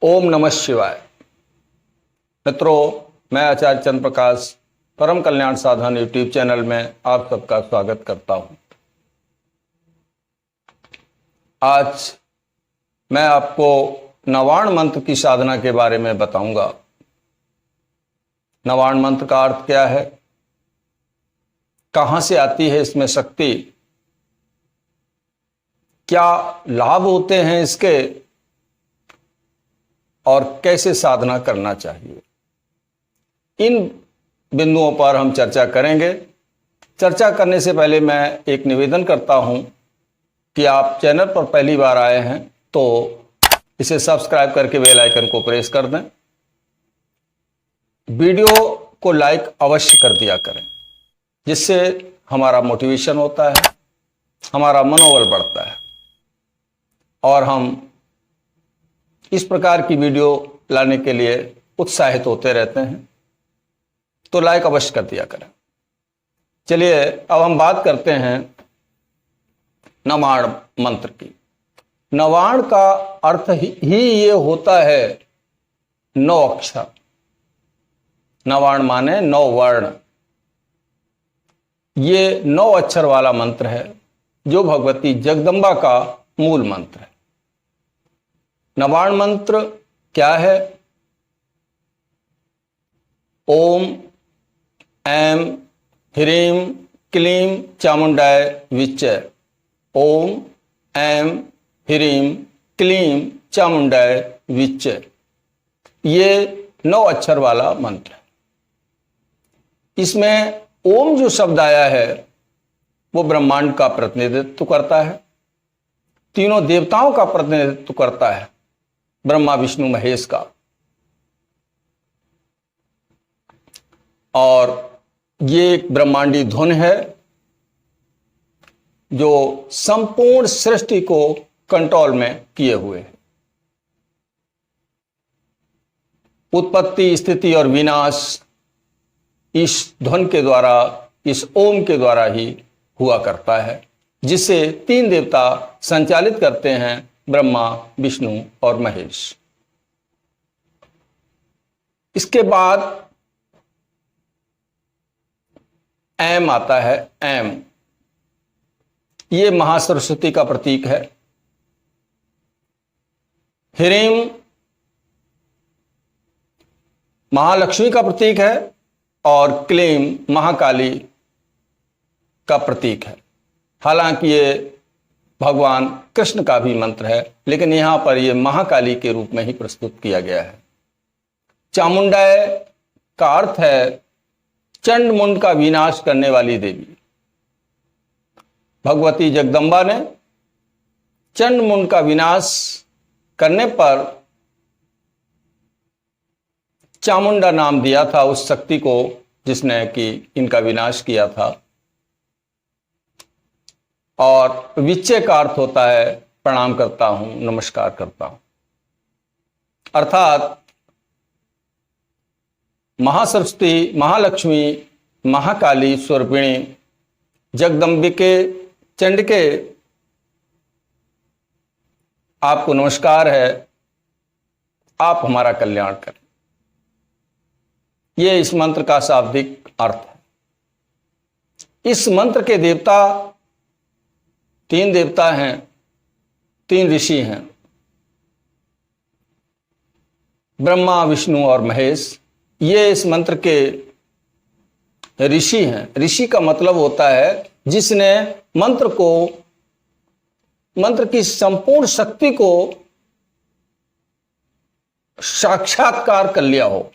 ओम नमः शिवाय। मित्रों, मैं आचार्य चंद्र प्रकाश परम कल्याण साधन यूट्यूब चैनल में आप सबका स्वागत करता हूं। आज मैं आपको नवाण मंत्र की साधना के बारे में बताऊंगा। नवाण मंत्र का अर्थ क्या है, कहां से आती है इसमें शक्ति, क्या लाभ होते हैं इसके और कैसे साधना करना चाहिए, इन बिंदुओं पर हम चर्चा करेंगे। चर्चा करने से पहले मैं एक निवेदन करता हूं कि आप चैनल पर पहली बार आए हैं तो इसे सब्सक्राइब करके बेल आइकन को प्रेस कर दें। वीडियो को लाइक अवश्य कर दिया करें, जिससे हमारा मोटिवेशन होता है, हमारा मनोबल बढ़ता है और हम इस प्रकार की वीडियो लाने के लिए उत्साहित होते रहते हैं। तो लाइक अवश्य कर दिया करें। चलिए अब हम बात करते हैं नवाण मंत्र की। नवाण का अर्थ ही ये होता है 9 अक्षर। नवाण माने 9 वर्ण। ये 9 अक्षर वाला मंत्र है जो भगवती जगदम्बा का मूल मंत्र है। नवाण मंत्र क्या है? ओम ऐं ह्रीं क्लीं चामुंडाय विच्चे। ओम ऐं ह्रीं क्लीं चामुंडाय विच्चे। ये 9 अक्षर वाला मंत्र है। इसमें ओम जो शब्द आया है वो ब्रह्मांड का प्रतिनिधित्व करता है, तीनों देवताओं का प्रतिनिधित्व करता है, ब्रह्मा विष्णु महेश का। और ये एक ब्रह्मांडी धुन है जो संपूर्ण सृष्टि को कंट्रोल में किए हुए है। उत्पत्ति, स्थिति और विनाश इस धुन के द्वारा, इस ओम के द्वारा ही हुआ करता है, जिसे 3 देवता संचालित करते हैं, ब्रह्मा विष्णु और महेश। इसके बाद ऐं आता है। ऐं ये महासरस्वती का प्रतीक है। ह्रीं महालक्ष्मी का प्रतीक है और क्लीं महाकाली का प्रतीक है। हालांकि ये भगवान कृष्ण का भी मंत्र है, लेकिन यहां पर यह महाकाली के रूप में ही प्रस्तुत किया गया है। चामुंडाय का अर्थ है चंड मुंड का विनाश करने वाली देवी। भगवती जगदम्बा ने चंड मुंड का विनाश करने पर चामुंडा नाम दिया था उस शक्ति को जिसने कि इनका विनाश किया था। और विच्चे का अर्थ होता है प्रणाम करता हूं, नमस्कार करता हूं। अर्थात महासरस्वती, महालक्ष्मी, महाकाली स्वरूपिणी जगदम्बिके चंडिके, आपको नमस्कार है, आप हमारा कल्याण करें। यह इस मंत्र का शाब्दिक अर्थ है। इस मंत्र के देवता 3 देवता हैं, 3 ऋषि हैं, ब्रह्मा विष्णु और महेश। ये इस मंत्र के ऋषि हैं। ऋषि का मतलब होता है जिसने मंत्र की संपूर्ण शक्ति को साक्षात्कार कर लिया हो।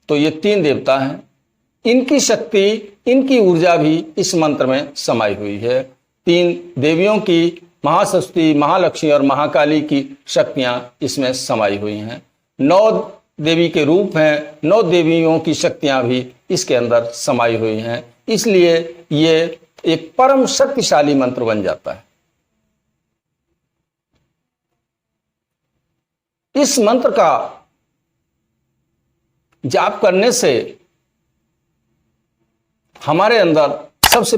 तो ये 3 देवता हैं। इनकी शक्ति, इनकी ऊर्जा भी इस मंत्र में समाई हुई है। 3 देवियों की, महासरस्वती, महालक्ष्मी और महाकाली की शक्तियां इसमें समाई हुई हैं। 9 देवी के रूप हैं, 9 देवियों की शक्तियां भी इसके अंदर समाई हुई हैं। इसलिए ये एक परम शक्तिशाली मंत्र बन जाता है। इस मंत्र का जाप करने से हमारे अंदर सबसे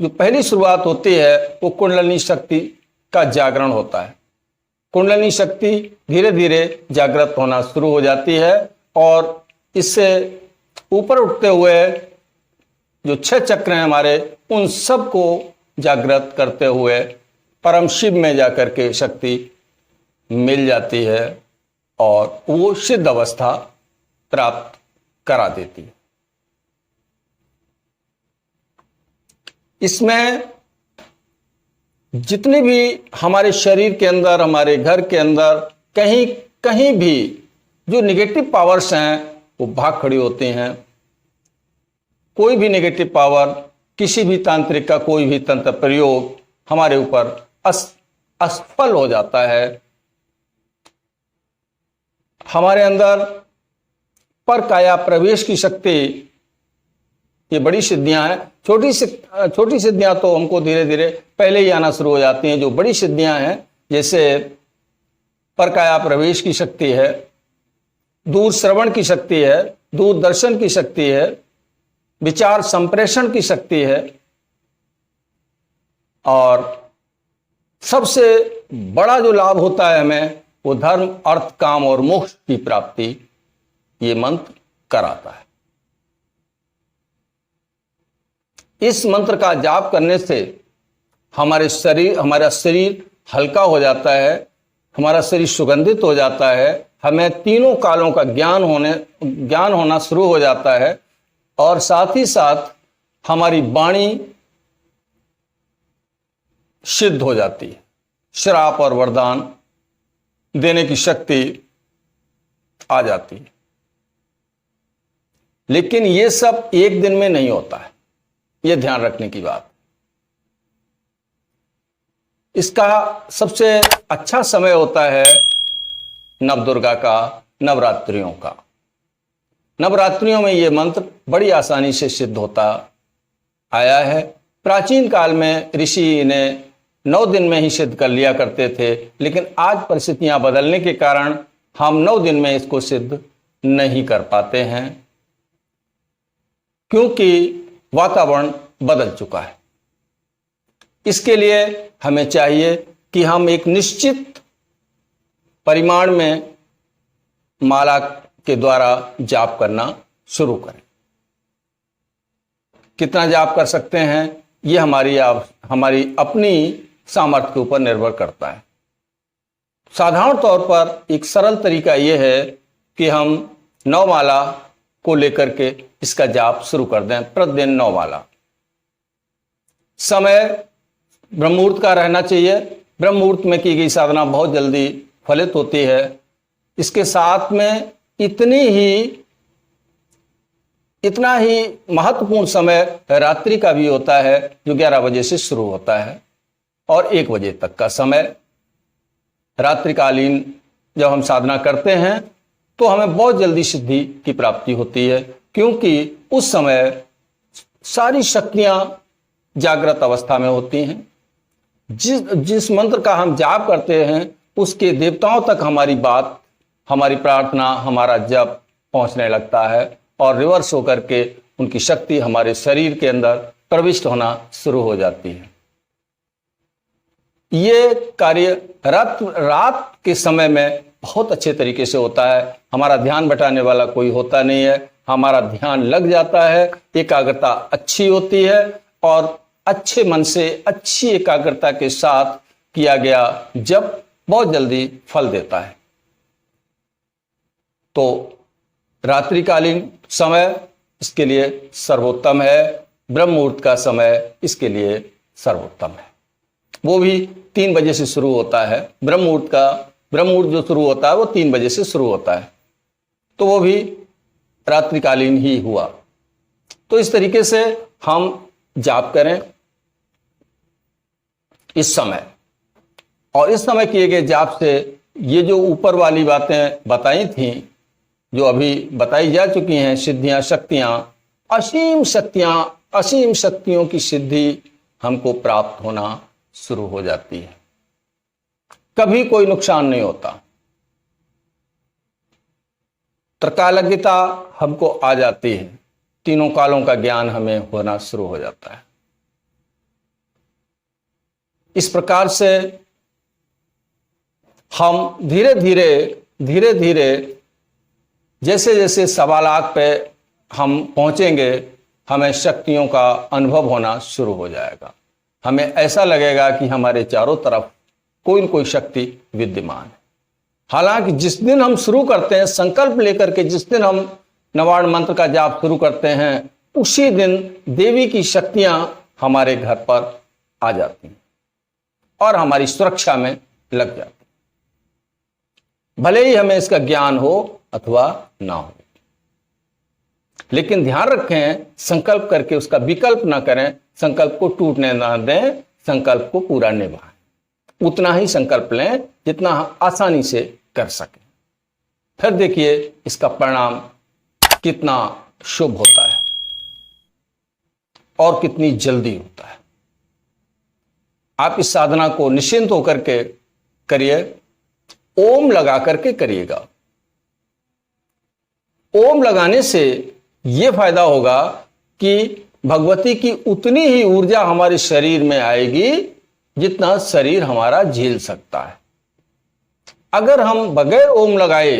जो पहली शुरुआत होती है वो कुंडलिनी शक्ति का जागरण होता है। कुंडलिनी शक्ति धीरे धीरे जागृत होना शुरू हो जाती है और इससे ऊपर उठते हुए जो 6 चक्र हैं हमारे, उन सब को जागृत करते हुए परम शिव में जाकर के शक्ति मिल जाती है और वो सिद्ध अवस्था प्राप्त करा देती है। इसमें जितने भी हमारे शरीर के अंदर, हमारे घर के अंदर कहीं कहीं भी जो नेगेटिव पावर्स हैं वो भाग खड़ी होती हैं। कोई भी नेगेटिव पावर, किसी भी तांत्रिक का कोई भी तंत्र प्रयोग हमारे ऊपर असफल हो जाता है। हमारे अंदर पर काया प्रवेश की शक्ति, ये बड़ी सिद्धियां हैं। छोटी सिद्धियां तो हमको धीरे धीरे पहले ही आना शुरू हो जाती हैं। जो बड़ी सिद्धियां हैं, जैसे पर काया प्रवेश की शक्ति है, दूर श्रवण की शक्ति है, दूरदर्शन की शक्ति है, विचार संप्रेषण की शक्ति है और सबसे बड़ा जो लाभ होता है हमें, वो धर्म, अर्थ, काम और मोक्ष की प्राप्ति ये मंत्र कराता है। इस मंत्र का जाप करने से हमारा शरीर हल्का हो जाता है, हमारा शरीर सुगंधित हो जाता है, हमें तीनों कालों का ज्ञान होना शुरू हो जाता है और साथ ही साथ हमारी वाणी सिद्ध हो जाती है। श्राप और वरदान देने की शक्ति आ जाती है। लेकिन ये सब एक दिन में नहीं होता है, ये ध्यान रखने की बात। इसका सबसे अच्छा समय होता है नवदुर्गा का, नवरात्रियों का। नवरात्रियों में ये मंत्र बड़ी आसानी से सिद्ध होता आया है। प्राचीन काल में ऋषि इन्हें 9 दिन में ही सिद्ध कर लिया करते थे, लेकिन आज परिस्थितियां बदलने के कारण हम 9 दिन में इसको सिद्ध नहीं कर पाते हैं, क्योंकि वातावरण बदल चुका है। इसके लिए हमें चाहिए कि हम एक निश्चित परिमाण में माला के द्वारा जाप करना शुरू करें। कितना जाप कर सकते हैं, ये हमारी अपनी सामर्थ्य के ऊपर निर्भर करता है। साधारण तौर पर एक सरल तरीका यह है कि हम 9 माला को लेकर के इसका जाप शुरू कर दें, प्रतिदिन 9 माला। समय ब्रह्म मुहूर्त का रहना चाहिए। ब्रह्म मुहूर्त में की गई साधना बहुत जल्दी फलित होती है। इसके साथ में इतना ही महत्वपूर्ण समय रात्रि का भी होता है, जो 11 बजे से शुरू होता है और 1 बजे तक का समय। रात्रिकालीन जब हम साधना करते हैं तो हमें बहुत जल्दी सिद्धि की प्राप्ति होती है, क्योंकि उस समय सारी शक्तियां जागृत अवस्था में होती हैं। जिस मंत्र का हम जाप करते हैं, उसके देवताओं तक हमारी बात, हमारी प्रार्थना, हमारा जप पहुंचने लगता है और रिवर्स होकर के उनकी शक्ति हमारे शरीर के अंदर प्रविष्ट होना शुरू हो जाती है। ये कार्य रात के समय में बहुत अच्छे तरीके से होता है। हमारा ध्यान बटाने वाला कोई होता नहीं है, हमारा ध्यान लग जाता है, एकाग्रता अच्छी होती है और अच्छे मन से, अच्छी एकाग्रता के साथ किया गया जप बहुत जल्दी फल देता है। तो रात्रिकालीन समय इसके लिए सर्वोत्तम है, ब्रह्म मुहूर्त का समय इसके लिए सर्वोत्तम है। वो भी 3 बजे से शुरू होता है। ब्रह्म मुहूर्त जो शुरू होता है वो 3 बजे से शुरू होता है, तो वो भी रात्रिकालीन ही हुआ। तो इस तरीके से हम जाप करें इस समय, और इस समय किए गए जाप से ये जो ऊपर वाली बातें बताई थी, जो अभी बताई जा चुकी हैं, सिद्धियां, शक्तियां, असीम शक्तियों की सिद्धि हमको प्राप्त होना शुरू हो जाती है। कभी कोई नुकसान नहीं होता। त्रिकालज्ञता हमको आ जाती है, तीनों कालों का ज्ञान हमें होना शुरू हो जाता है। इस प्रकार से हम धीरे धीरे जैसे जैसे 1.25 लाख पे हम पहुंचेंगे, हमें शक्तियों का अनुभव होना शुरू हो जाएगा। हमें ऐसा लगेगा कि हमारे चारों तरफ कोई न कोई शक्ति विद्यमान है। हालांकि जिस दिन हम शुरू करते हैं, संकल्प लेकर के जिस दिन हम नवाण मंत्र का जाप शुरू करते हैं, उसी दिन देवी की शक्तियां हमारे घर पर आ जाती हैं और हमारी सुरक्षा में लग जाती हैं, भले ही हमें इसका ज्ञान हो अथवा ना हो। लेकिन ध्यान रखें, संकल्प करके उसका विकल्प ना करें, संकल्प को टूटने ना दें, संकल्प को पूरा निभाएं। उतना ही संकल्प लें जितना आसानी से कर सकें। फिर देखिए इसका परिणाम कितना शुभ होता है और कितनी जल्दी होता है। आप इस साधना को निश्चिंत होकर के करिए, ओम लगा करके करिएगा। ओम लगाने से यह फायदा होगा कि भगवती की उतनी ही ऊर्जा हमारे शरीर में आएगी जितना शरीर हमारा झेल सकता है। अगर हम बगैर ओम लगाए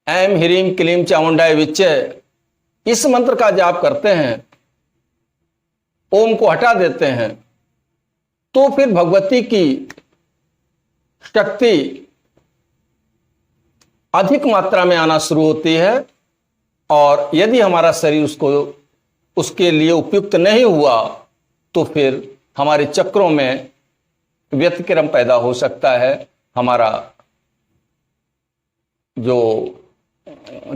ऐम ह्रीम क्लीम चामुंडाय विच्चे इस मंत्र का जाप करते हैं, ओम को हटा देते हैं, तो फिर भगवती की शक्ति अधिक मात्रा में आना शुरू होती है और यदि हमारा शरीर उसके लिए उपयुक्त नहीं हुआ तो फिर हमारे चक्रों में व्यतिक्रम पैदा हो सकता है। हमारा जो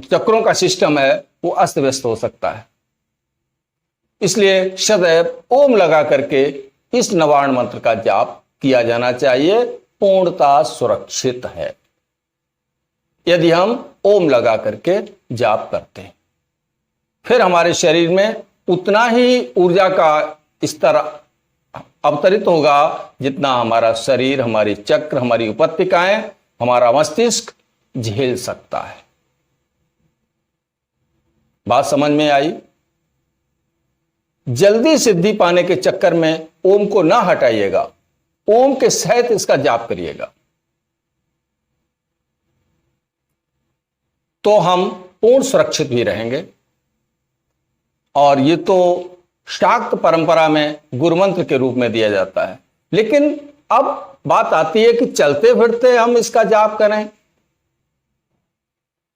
चक्रों का सिस्टम है वो अस्त व्यस्त हो सकता है। इसलिए सदैव ओम लगा करके इस नवाण मंत्र का जाप किया जाना चाहिए। पूर्णतः सुरक्षित है यदि हम ओम लगा करके जाप करते हैं। फिर हमारे शरीर में उतना ही ऊर्जा का स्तर अवतरित होगा जितना हमारा शरीर, हमारी चक्र, हमारी उपत्तिकाएं, हमारा मस्तिष्क झेल सकता है। बात समझ में आई? जल्दी सिद्धि पाने के चक्कर में ओम को ना हटाइएगा, ओम के सहित इसका जाप करिएगा, तो हम पूर्ण सुरक्षित भी रहेंगे। और ये तो शाक्त परंपरा में गुरुमंत्र के रूप में दिया जाता है। लेकिन अब बात आती है कि चलते फिरते हम इसका जाप करें,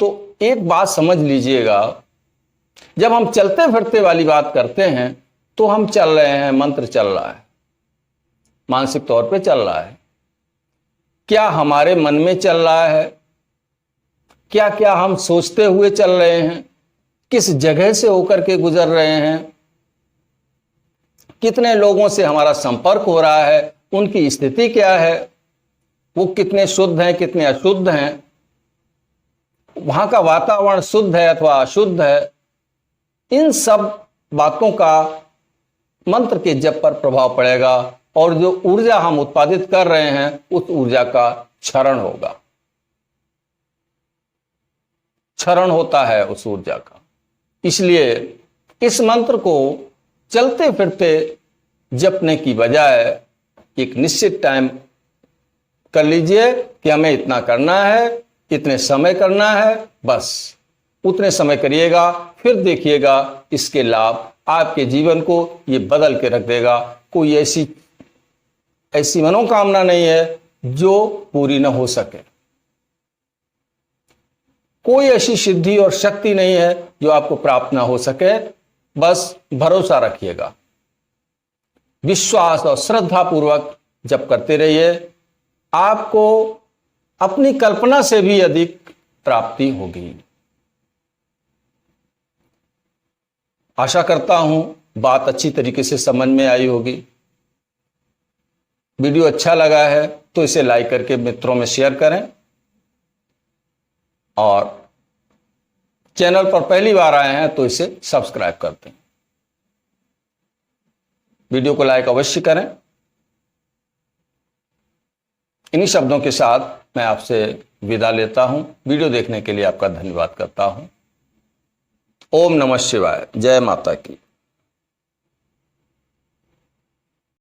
तो एक बात समझ लीजिएगा, जब हम चलते फिरते वाली बात करते हैं तो हम चल रहे हैं, मंत्र चल रहा है, मानसिक तौर पे चल रहा है। क्या हमारे मन में चल रहा है? क्या क्या हम सोचते हुए चल रहे हैं? किस जगह से होकर के गुजर रहे हैं? कितने लोगों से हमारा संपर्क हो रहा है? उनकी स्थिति क्या है? वो कितने शुद्ध हैं, कितने अशुद्ध हैं? वहां का वातावरण शुद्ध है अथवा अशुद्ध है? इन सब बातों का मंत्र के जप पर प्रभाव पड़ेगा और जो ऊर्जा हम उत्पादित कर रहे हैं उस ऊर्जा का क्षरण होगा, क्षरण होता है उस ऊर्जा का। इसलिए इस मंत्र को चलते फिरते जपने की बजाय एक निश्चित टाइम कर लीजिए कि हमें इतना करना है, इतने समय करना है, बस उतने समय करिएगा। फिर देखिएगा इसके लाभ आपके जीवन को ये बदल के रख देगा। कोई ऐसी मनोकामना नहीं है जो पूरी न हो सके, कोई ऐसी सिद्धि और शक्ति नहीं है जो आपको प्राप्त ना हो सके। बस भरोसा रखिएगा, विश्वास और श्रद्धा पूर्वक जप करते रहिए, आपको अपनी कल्पना से भी अधिक प्राप्ति होगी। आशा करता हूं बात अच्छी तरीके से समझ में आई होगी। वीडियो अच्छा लगा है तो इसे लाइक करके मित्रों में शेयर करें और चैनल पर पहली बार आए हैं तो इसे सब्सक्राइब कर दें। वीडियो को लाइक अवश्य करें। इन्हीं शब्दों के साथ मैं आपसे विदा लेता हूं। वीडियो देखने के लिए आपका धन्यवाद करता हूं। ओम नमः शिवाय। जय माता की।